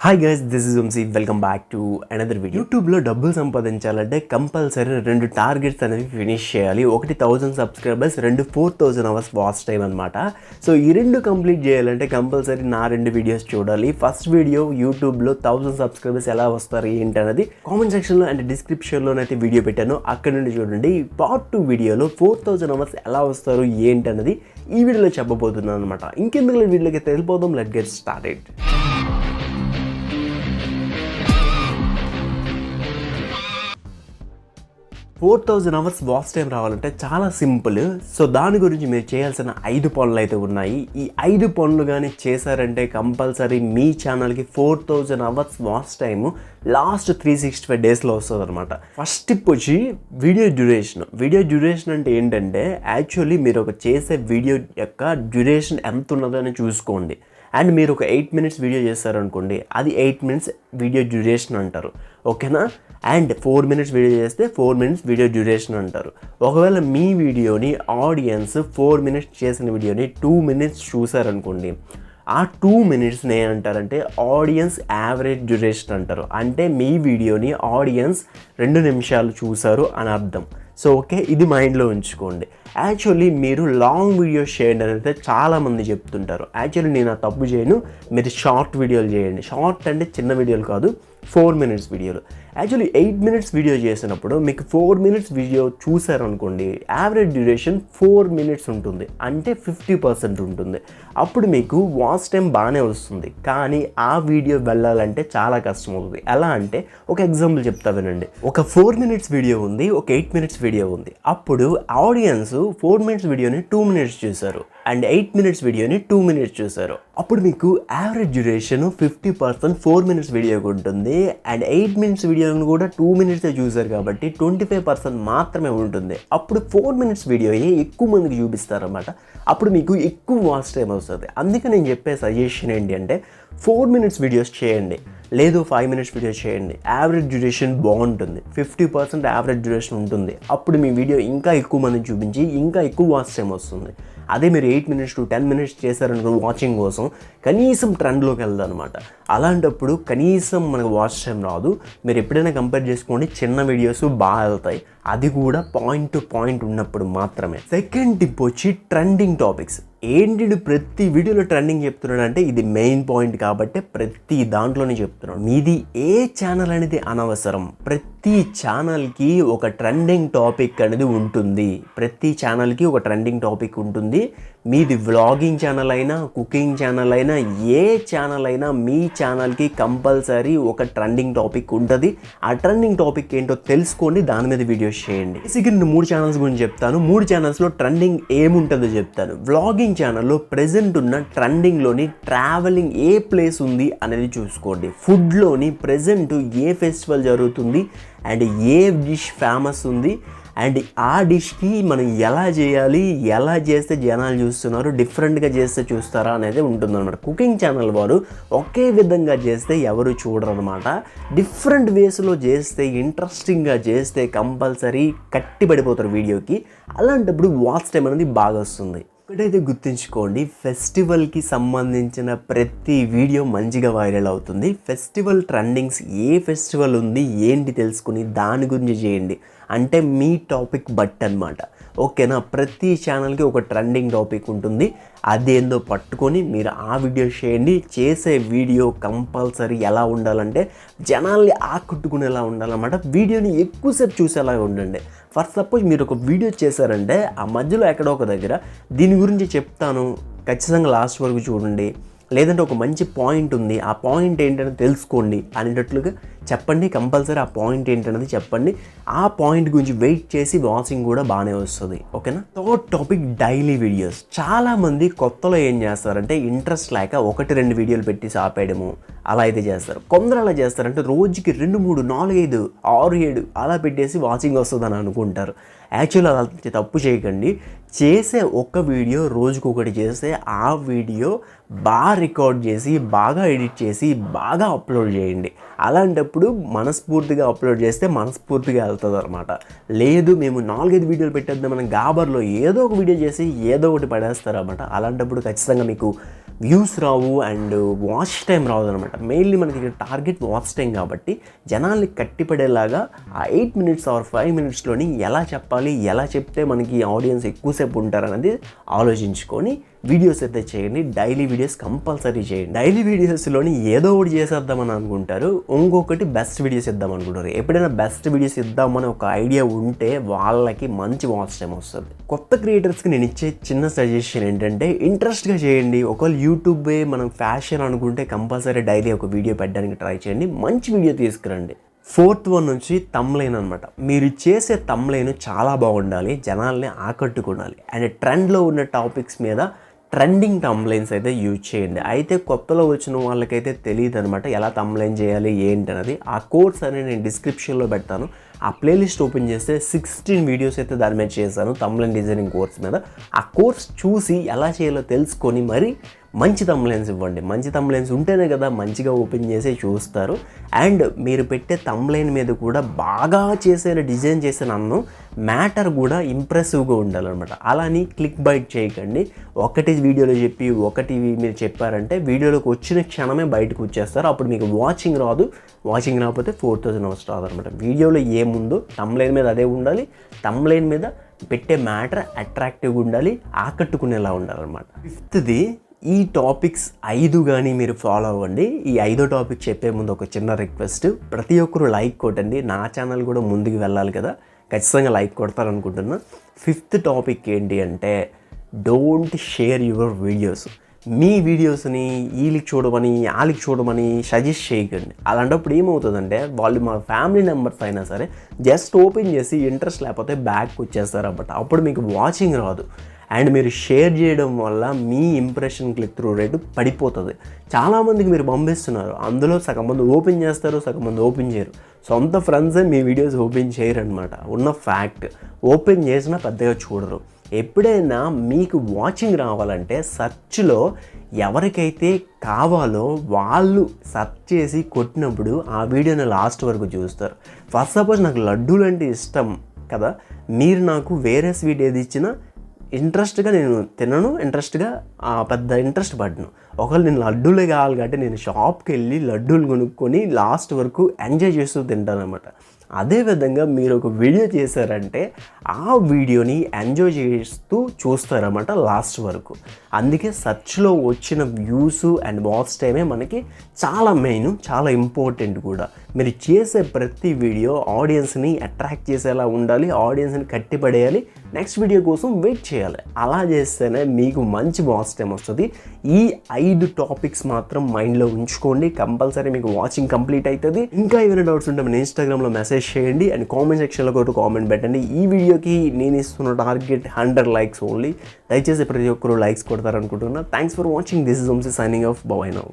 Hi guys, this is Vamsee. Welcome back to another video. YouTube లో డబ్బులు సంపాదించాలంటే compulsory రెండు టార్గెట్స్ అనేవి ఫినిష్ చేయాలి. ఒకటి 1000 సబ్స్క్రైబర్స్, రెండు 4000 అవర్స్ వాచ్ టైం అనమాట. సో ఈ రెండు కంప్లీట్ చేయాలంటే కంపల్సరీ నా రెండు వీడియోస్ చూడాలి. ఫస్ట్ వీడియో యూట్యూబ్లో 1000 సబ్స్క్రైబర్స్ ఎలా వస్తారు ఏంటి అనేది కామెంట్ సెక్షన్లో అండ్ డిస్క్రిప్షన్లోనైతే వీడియో పెట్టాను, అక్కడ నుండి చూడండి. పార్ట్ 2 వీడియోలో 4000 అవర్స్ ఎలా వస్తారు ఏంటి అనేది ఈ వీడియోలో చెప్పబోతున్నాను అనమాట. ఇంకెందుకు వీడియోకి వెళ్ళిపోదాం, let get started. 4000 hours watch time రావాలంటే చాలా సింపుల్. సో దాని గురించి మీరు చేయాల్సిన 5 పనులు అయితే ఉన్నాయి. ఈ 5 పనులు కానీ చేశారంటే కంపల్సరీ మీ ఛానల్కి 4000 అవర్స్ వాచ్ టైము లాస్ట్ 365 డేస్లో వస్తుంది అనమాట. ఫస్ట్ టిప్ వచ్చి వీడియో డ్యూరేషన్ అంటే ఏంటంటే యాక్చువల్లీ మీరు ఒక చేసే వీడియో యొక్క డ్యూరేషన్ ఎంత ఉన్నదని చూసుకోండి. అండ్ మీరు ఒక 8 మినిట్స్ వీడియో చేస్తారనుకోండి, అది 8 మినిట్స్ వీడియో డ్యూరేషన్ అంటారు, ఓకేనా. అండ్ 4 మినిట్స్ వీడియో చేస్తే 4 మినిట్స్ వీడియో డ్యూరేషన్ అంటారు. ఒకవేళ మీ వీడియోని ఆడియన్స్ 4 మినిట్స్ చేసిన వీడియోని 2 మినిట్స్ చూసారనుకోండి, ఆ 2 మినిట్స్ని ఏమంటారంటే ఆడియన్స్ యావరేజ్ డ్యూరేషన్ అంటారు. అంటే మీ వీడియోని ఆడియన్స్ 2 నిమిషాలు చూసారు అని అర్థం. సో ఓకే, ఇది మైండ్లో ఉంచుకోండి. యాక్చువల్లీ మీరు లాంగ్ వీడియోస్ చేయండి అని అయితే చాలామంది చెప్తుంటారు. యాక్చువల్లీ నేను ఆ తప్పు చేయను, మీరు షార్ట్ వీడియోలు చేయండి. షార్ట్ అంటే చిన్న వీడియోలు కాదు, 4 మినిట్స్ వీడియోలు. యాక్చువల్లీ 8 మినిట్స్ వీడియో చేసినప్పుడు మీకు 4 మినిట్స్ వీడియో చూసారనుకోండి, యావరేజ్ డ్యూరేషన్ 4 మినిట్స్ ఉంటుంది, అంటే 50% ఉంటుంది. అప్పుడు మీకు వాచ్ టైం బాగానే వస్తుంది, కానీ ఆ వీడియో వెళ్ళాలంటే చాలా కష్టం అవుతుంది. ఎలా అంటే ఒక ఎగ్జాంపుల్ చెప్తా వినండి. ఒక 4 మినిట్స్ వీడియో ఉంది, ఒక 8 మినిట్స్ వీడియో ఉంది. అప్పుడు ఆడియన్స్ 4 మినిట్స్ వీడియోని 2 మినిట్స్ చూసారు అండ్ 8 మినిట్స్ వీడియోని 2 మినిట్స్ చూసారు. అప్పుడు మీకు యావరేజ్ డ్యూరేషన్ 50% 4 మినిట్స్ వీడియోకి ఉంటుంది. అండ్ 8 మినిట్స్ వీడియోని కూడా 2 మినిట్సే చూసారు కాబట్టి 25% మాత్రమే ఉంటుంది. అప్పుడు 4 మినిట్స్ వీడియోయే ఎక్కువ మందికి చూపిస్తారన్నమాట. అప్పుడు మీకు ఎక్కువ వాచ్ టైం వస్తుంది. అందుకే నేను చెప్పే సజెషన్ ఏంటి అంటే 4 మినిట్స్ వీడియోస్ చేయండి, లేదు 5 మినిట్స్ వీడియోస్ చేయండి. యావరేజ్ డ్యూరేషన్ బాగుంటుంది, 50% యావరేజ్ డ్యూరేషన్ ఉంటుంది. అప్పుడు మీ వీడియో ఇంకా ఎక్కువ మందికి చూపించి ఇంకా ఎక్కువ వాచ్ టైం వస్తుంది. అదే మీరు 8 మినిట్స్ టు 10 మినిట్స్ చేశారనుకో వాచింగ్ కోసం, కనీసం ట్రెండ్లోకి వెళ్దాం అనమాట. అలాంటప్పుడు కనీసం మనకు వాచ్ టైం రాదు. మీరు ఎప్పుడైనా కంపేర్ చేసుకోండి, చిన్న వీడియోస్ బాగా వెళ్తాయి, అది కూడా పాయింట్ టు పాయింట్ ఉన్నప్పుడు మాత్రమే. సెకండ్ టిప్ వచ్చి ట్రెండింగ్ టాపిక్స్. ఏంటి ప్రతి వీడియోలో ట్రెండింగ్ చెప్తున్నాడు అంటే ఇది మెయిన్ పాయింట్ కాబట్టి ప్రతి దాంట్లోనే చెప్తున్నాడు. మీది ఏ ఛానల్ అనేది అనవసరం, ప్రతి ఛానల్కి ఒక ట్రెండింగ్ టాపిక్ అనేది ఉంటుంది. ప్రతి ఛానల్కి ఒక ట్రెండింగ్ టాపిక్ ఉంటుంది. మీది వ్లాగింగ్ ఛానల్ అయినా, కుకింగ్ ఛానల్ అయినా, ఏ ఛానల్ అయినా మీ ఛానల్కి కంపల్సరీ ఒక ట్రెండింగ్ టాపిక్ ఉంటుంది. ఆ ట్రెండింగ్ టాపిక్ ఏంటో తెలుసుకోండి, దాని మీద వీడియోస్ చేయండి. బేసిక్గా నేను 3 ఛానల్స్ గురించి చెప్తాను. 3 ఛానల్స్లో ట్రెండింగ్ ఏముంటుందో చెప్తాను. వ్లాగింగ్ ఛానల్లో ప్రెజెంట్ ఉన్న ట్రెండింగ్లోని ట్రావెలింగ్ ఏ ప్లేస్ ఉంది అనేది చూసుకోండి. ఫుడ్లోని ప్రెజెంట్ ఏ ఫెస్టివల్ జరుగుతుంది అండ్ ఏ డిష్ ఫేమస్ ఉంది అండ్ ఆ డిష్కి మనం ఎలా చేయాలి, ఎలా చేస్తే జనాలు చూస్తున్నారు, డిఫరెంట్గా చేస్తే చూస్తారా అనేది ఉంటుందన్నమాట. కుకింగ్ ఛానల్ వారు ఒకే విధంగా చేస్తే ఎవరు చూడరు అనమాట. డిఫరెంట్ వేస్లో చేస్తే, ఇంట్రెస్టింగ్గా చేస్తే కంపల్సరీ కట్టిపడిపోతారు వీడియోకి. అలాంటప్పుడు వాచ్ టైం అనేది బాగా వస్తుంది. ఒకటైతే గుర్తుంచుకోండి, ఫెస్టివల్కి సంబంధించిన ప్రతి వీడియో మంచిగా వైరల్ అవుతుంది. ఫెస్టివల్ ట్రెండింగ్స్, ఏ ఫెస్టివల్ ఉంది ఏంటి తెలుసుకుని దాని గురించి చేయండి. అంటే మీ టాపిక్ బట్ అనమాట, ఓకేనా. ప్రతి ఛానల్కి ఒక ట్రెండింగ్ టాపిక్ ఉంటుంది, అదేందో పట్టుకొని మీరు ఆ వీడియో చేయండి. చేసే వీడియో కంపల్సరీ ఎలా ఉండాలంటే జనాల్ని ఆకట్టుకునేలా ఉండాలన్నమాట. వీడియోని ఎక్కువసేపు చూసేలా ఉండండి. ఫర్ సపోజ్ మీరు ఒక వీడియో చేశారంటే ఆ మధ్యలో ఎక్కడో ఒక దగ్గర దీని గురించి చెప్తాను, ఖచ్చితంగా లాస్ట్ వరకు చూడండి. లేదంటే ఒక మంచి పాయింట్ ఉంది, ఆ పాయింట్ ఏంటనేది తెలుసుకోండి అనేటట్లుగా చెప్పండి. కంపల్సరీ ఆ పాయింట్ ఏంటనేది చెప్పండి. ఆ పాయింట్ గురించి వెయిట్ చేసి వాచింగ్ కూడా బాగానే వస్తుంది, ఓకేనా. Third topic daily videos. చాలామంది కొత్తలో ఏం చేస్తారంటే ఇంట్రెస్ట్ లేక 1-2 వీడియోలు పెట్టి ఆపేయడము అలా అయితే చేస్తారు. కొందరు అలా చేస్తారంటే రోజుకి 2, 3, 4, 5, 6, 7 అలా పెట్టేసి వాచింగ్ వస్తుందని అనుకుంటారు. యాక్చువల్లీ అలా తప్పు చేయకండి. చేసే ఒక్క వీడియో రోజుకొకటి చేస్తే ఆ వీడియో బాగా రికార్డ్ చేసి, బాగా ఎడిట్ చేసి, బాగా అప్లోడ్ చేయండి. అలాంటప్పుడు మనస్ఫూర్తిగా అప్లోడ్ చేస్తే మనస్ఫూర్తిగా వెళ్తుంది అనమాట. లేదు మేము 4-5 వీడియోలు పెట్టేద్దాం మనం గాబర్లో ఏదో ఒక వీడియో చేసి ఏదో ఒకటి పడేస్తారన్నమాట. అలాంటప్పుడు ఖచ్చితంగా మీకు views Rao and watch time రాదు అనమాట. మెయిన్లీ మనకి ఇక్కడ టార్గెట్ వాచ్ టైం కాబట్టి జనాల్ని కట్టిపడేలాగా ఆ 8 మినిట్స్ ఆర్ 5 మినిట్స్లోని ఎలా చెప్పాలి, ఎలా చెప్తే మనకి ఆడియన్స్ ఎక్కువసేపు ఉంటారనేది ఆలోచించుకొని వీడియోస్ అయితే చేయండి. డైలీ వీడియోస్ కంపల్సరీ చేయండి. డైలీ వీడియోస్లోని ఏదో ఒకటి చేసేద్దామని అనుకుంటారు, ఇంకొకటి బెస్ట్ వీడియోస్ ఇద్దాం అనుకుంటారు. ఎప్పుడైనా బెస్ట్ వీడియోస్ ఇద్దామని ఒక ఐడియా ఉంటే వాళ్ళకి మంచి వాచ్ టైం వస్తుంది. కొత్త క్రియేటర్స్కి నేను ఇచ్చే చిన్న సజెషన్ ఏంటంటే ఇంట్రెస్ట్గా చేయండి. ఒకవేళ యూట్యూబే మనం ఫ్యాషన్ అనుకుంటే కంపల్సరీ డైలీ ఒక వీడియో పెట్టడానికి ట్రై చేయండి. మంచి వీడియో తీసుకురండి. 4th వన్ నుంచి తమ్లైన్ అనమాట. మీరు చేసే తమ్లైన్ చాలా బాగుండాలి, జనాల్ని ఆకట్టుకోవాలి అండ్ ట్రెండ్లో ఉన్న టాపిక్స్ మీద ట్రెండింగ్ తమ్లైన్స్ అయితే యూజ్ చేయండి. అయితే కొత్తలో వచ్చిన వాళ్ళకైతే తెలియదు అనమాట ఎలా తమ్లైన్ చేయాలి ఏంటి అనేది. ఆ కోర్స్ అనేది నేను డిస్క్రిప్షన్లో పెడతాను. ఆ ప్లేలిస్ట్ ఓపెన్ చేస్తే 16 వీడియోస్ అయితే దాని మీద చేశాను తమ్లైన్ డిజైనింగ్ కోర్స్ మీద. ఆ కోర్స్ చూసి ఎలా చేయాలో తెలుసుకొని మరి మంచి తమ్లైన్స్ ఇవ్వండి. మంచి తమ్లైన్స్ ఉంటేనే కదా మంచిగా ఓపెన్ చేసి చూస్తారు. అండ్ మీరు పెట్టే తమ్లైన్ మీద కూడా బాగా డిజైన్ చేసే నన్ను మ్యాటర్ కూడా ఇంప్రెసివ్గా ఉండాలన్నమాట. అలాని క్లిక్ బైట్ చేయకండి. ఒకటి వీడియోలో చెప్పి ఒకటి మీరు చెప్పారంటే వీడియోలోకి వచ్చిన క్షణమే బయటకు వచ్చేస్తారు. అప్పుడు మీకు వాచింగ్ రాదు. వాచింగ్ రాకపోతే 4000 అవర్స్ రాదనమాట. వీడియోలో ఏముందో తమ్లైన్ మీద అదే ఉండాలి. తమ్లైన్ మీద పెట్టే మ్యాటర్ అట్రాక్టివ్గా ఉండాలి, ఆకట్టుకునేలా ఉండాలన్నమాట. 5th ఈ టాపిక్స్ 5 కానీ మీరు ఫాలో అవ్వండి. ఈ 5వ టాపిక్ చెప్పే ముందు ఒక చిన్న రిక్వెస్ట్, ప్రతి ఒక్కరు లైక్ కొట్టండి. నా ఛానల్ కూడా ముందుకు వెళ్ళాలి కదా, ఖచ్చితంగా లైక్ కొడతారనుకుంటున్నా. 5th టాపిక్ ఏంటి అంటే డోంట్ షేర్ యువర్ వీడియోస్. మీ వీడియోస్ని వీళ్ళకి చూడమని వాళ్ళకి చూడమని సజెస్ట్ చేయకండి. అలాంటప్పుడు ఏమవుతుందంటే వాళ్ళు మా ఫ్యామిలీ మెంబర్స్ అయినా సరే జస్ట్ ఓపెన్ చేసి ఇంట్రెస్ట్ లేకపోతే బ్యాక్ వచ్చేస్తారు అన్నమాట. అప్పుడు మీకు వాచింగ్ రాదు. అండ్ మీరు షేర్ చేయడం వల్ల మీ ఇంప్రెషన్ క్లిక్ త్రూ రేటు పడిపోతుంది. చాలామందికి మీరు పంపిస్తున్నారు, అందులో సగం మంది ఓపెన్ చేస్తారు, సగం మంది ఓపెన్ చేయరు. సొంత ఫ్రెండ్సే మీ వీడియోస్ ఓపెన్ చేయరు అనమాట. ఉన్న ఫ్యాక్ట్. ఓపెన్ చేసినా పెద్దగా చూడరు. ఎప్పుడైనా మీకు వాచింగ్ రావాలంటే సెర్చ్లో ఎవరికైతే కావాలో వాళ్ళు సెర్చ్ చేసి కొట్టినప్పుడు ఆ వీడియోని లాస్ట్ వరకు చూస్తారు. ఫస్ట్ సపోజ్ నాకు లడ్డూలు అంటే ఇష్టం కదా, మీరు నాకు వేరే స్వీట్ ఏది ఇచ్చినా ఇంట్రెస్ట్గా నేను తినను, ఇంట్రెస్ట్గా పెద్ద ఇంట్రెస్ట్ పడ్డాను. ఒకవేళ నేను లడ్డూలే కావాలి కాబట్టి నేను షాప్కి వెళ్ళి లడ్డూలు కొనుక్కొని లాస్ట్ వరకు ఎంజాయ్ చేస్తూ తింటాను అనమాట. అదేవిధంగా మీరు ఒక వీడియో చేశారంటే ఆ వీడియోని ఎంజాయ్ చేస్తూ చూస్తారన్నమాట లాస్ట్ వరకు. అందుకే సెర్చ్లో వచ్చిన వ్యూస్ అండ్ వాచ్ టైమే మనకి చాలా మెయిన్, చాలా ఇంపార్టెంట్ కూడా. మీరు చేసే ప్రతి వీడియో ఆడియన్స్ని అట్రాక్ట్ చేసేలా ఉండాలి, ఆడియన్స్ని కట్టిపడేయాలి, నెక్స్ట్ వీడియో కోసం వెయిట్ చేయాలి. అలా చేస్తేనే మీకు మంచి వాచ్ టైం వస్తుంది. ఈ 5 టాపిక్స్ మాత్రం మైండ్లో ఉంచుకోండి, కంపల్సరీ మీకు వాచింగ్ కంప్లీట్ అవుతుంది. ఇంకా ఏమైనా డౌట్స్ ఉంటే మన ఇన్స్టాగ్రామ్లో మెసేజ్ చేయండి అండ్ కామెంట్ సెక్షన్లో కూడా కామెంట్ పెట్టండి. ఈ వీడియోకి నేను ఇస్తున్న టార్గెట్ 100 లైక్స్ ఓన్లీ. దయచేసి ప్రతి ఒక్కరు లైక్స్ కొడతారనుకుంటున్నా. Thanks for watching. This is Vamshi signing off. Bye now.